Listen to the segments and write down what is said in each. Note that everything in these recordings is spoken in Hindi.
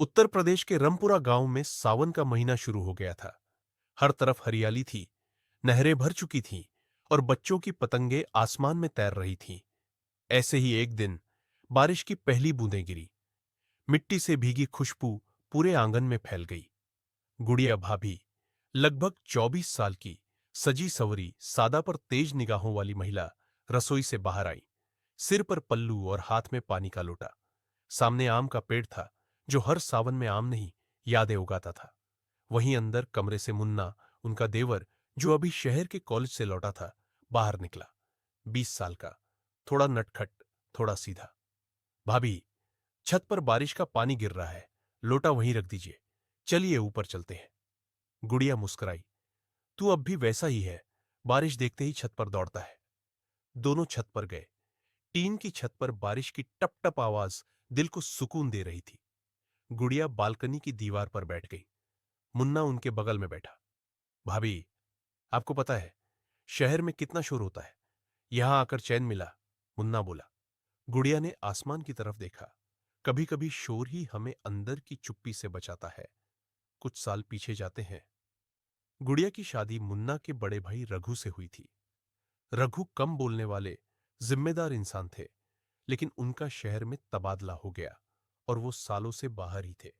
उत्तर प्रदेश के रमपुरा गांव में सावन का महीना शुरू हो गया था। हर तरफ हरियाली थी, नहरें भर चुकी थीं और बच्चों की पतंगें आसमान में तैर रही थीं। ऐसे ही एक दिन बारिश की पहली बूंदें गिरी। मिट्टी से भीगी खुशबू पूरे आंगन में फैल गई। गुड़िया भाभी, लगभग 24 साल की, सजी सवरी, सादा पर तेज निगाहों वाली महिला रसोई से बाहर आई। सिर पर पल्लू और हाथ में पानी का लोटा। सामने आम का पेड़ था, जो हर सावन में आम नहीं, यादें उगाता था। वहीं अंदर कमरे से मुन्ना, उनका देवर, जो अभी शहर के कॉलेज से लौटा था, बाहर निकला। 20 साल का, थोड़ा नटखट, थोड़ा सीधा। भाभी, छत पर बारिश का पानी गिर रहा है, लोटा वहीं रख दीजिए, चलिए ऊपर चलते हैं। गुड़िया मुस्कुराई। तू अब भी वैसा ही है, बारिश देखते ही छत पर दौड़ता है। दोनों छत पर गए। टीन की छत पर बारिश की टप टप आवाज दिल को सुकून दे रही थी। गुड़िया बालकनी की दीवार पर बैठ गई। मुन्ना उनके बगल में बैठा। भाभी, आपको पता है शहर में कितना शोर होता है, यहां आकर चैन मिला, मुन्ना बोला। गुड़िया ने आसमान की तरफ देखा। कभी कभी शोर ही हमें अंदर की चुप्पी से बचाता है। कुछ साल पीछे जाते हैं। गुड़िया की शादी मुन्ना के बड़े भाई रघु से हुई थी। रघु कम बोलने वाले, जिम्मेदार इंसान थे, लेकिन उनका शहर में तबादला हो गया और वो सालों से बाहर ही थे।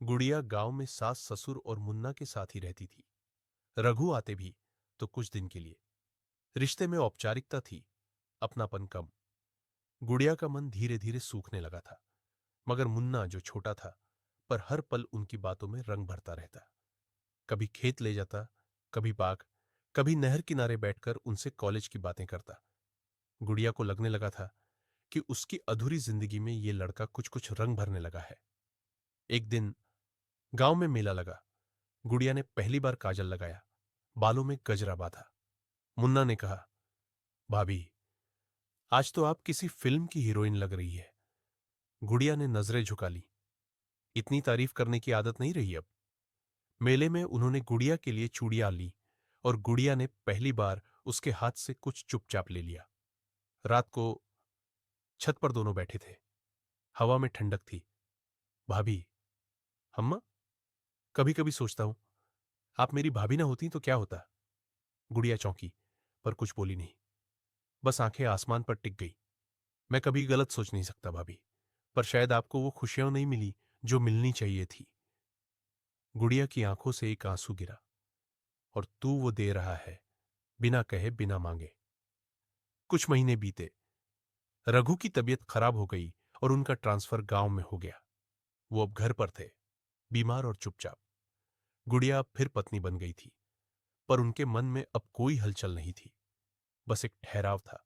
गुड़िया गांव में सास ससुर और मुन्ना के साथ ही रहती थी। रघु आते भी तो कुछ दिन के लिए। रिश्ते में औपचारिकता थी, अपनापन कम। गुड़िया का मन धीरे धीरे सूखने लगा था। मगर मुन्ना, जो छोटा था, पर हर पल उनकी बातों में रंग भरता रहता। कभी खेत ले जाता, कभी बाग, कभी नहर किनारे बैठकर उनसे कॉलेज की बातें करता। गुड़िया को लगने लगा था कि उसकी अधूरी जिंदगी में ये लड़का कुछ कुछ रंग भरने लगा है। एक दिन गांव में मेला लगा। गुड़िया ने पहली बार काजल लगाया, बालों में गजरा बांधा। मुन्ना ने कहा, भाभी, आज तो आप किसी फिल्म की हीरोइन लग रही है। गुड़िया ने नजरें झुका ली। इतनी तारीफ करने की आदत नहीं रही अब। मेले में उन्होंने गुड़िया के लिए चूड़ियां ली और गुड़िया ने पहली बार उसके हाथ से कुछ चुपचाप ले लिया। रात को छत पर दोनों बैठे थे। हवा में ठंडक थी। भाभी, अम्मा, कभी कभी सोचता हूं, आप मेरी भाभी ना होती तो क्या होता। गुड़िया चौंकी, पर कुछ बोली नहीं। बस आंखें आसमान पर टिक गई। मैं कभी गलत सोच नहीं सकता भाभी, पर शायद आपको वो खुशियां नहीं मिली जो मिलनी चाहिए थी। गुड़िया की आंखों से एक आंसू गिरा। और तू वो दे रहा है, बिना कहे बिना मांगे। कुछ महीने बीते। रघु की तबीयत खराब हो गई और उनका ट्रांसफर गांव में हो गया। वो अब घर पर थे, बीमार और चुपचाप। गुड़िया अब फिर पत्नी बन गई थी, पर उनके मन में अब कोई हलचल नहीं थी, बस एक ठहराव था।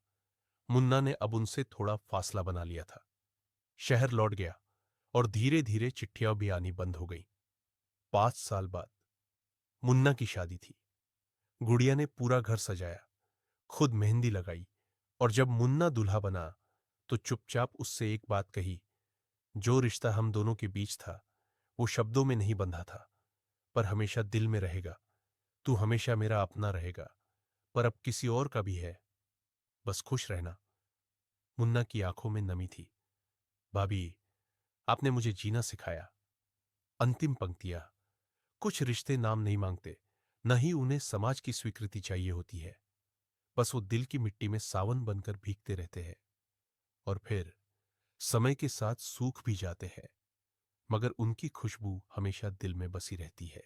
मुन्ना ने अब उनसे थोड़ा फासला बना लिया था। शहर लौट गया और धीरे धीरे चिट्ठियां भी आनी बंद हो गई। 5 साल बाद मुन्ना की शादी थी। गुड़िया ने पूरा घर सजाया, खुद मेहंदी लगाई, और जब मुन्ना दूल्हा बना तो चुपचाप उससे एक बात कही। जो रिश्ता हम दोनों के बीच था, वो शब्दों में नहीं बंधा था, पर हमेशा दिल में रहेगा। तू हमेशा मेरा अपना रहेगा, पर अब किसी और का भी है, बस खुश रहना। मुन्ना की आंखों में नमी थी। भाभी, आपने मुझे जीना सिखाया। अंतिम पंक्तियां। कुछ रिश्ते नाम नहीं मांगते, न ही उन्हें समाज की स्वीकृति चाहिए होती है। बस वो दिल की मिट्टी में सावन बनकर भीगते रहते हैं और फिर समय के साथ सूख भी जाते हैं, मगर उनकी खुशबू हमेशा दिल में बसी रहती है।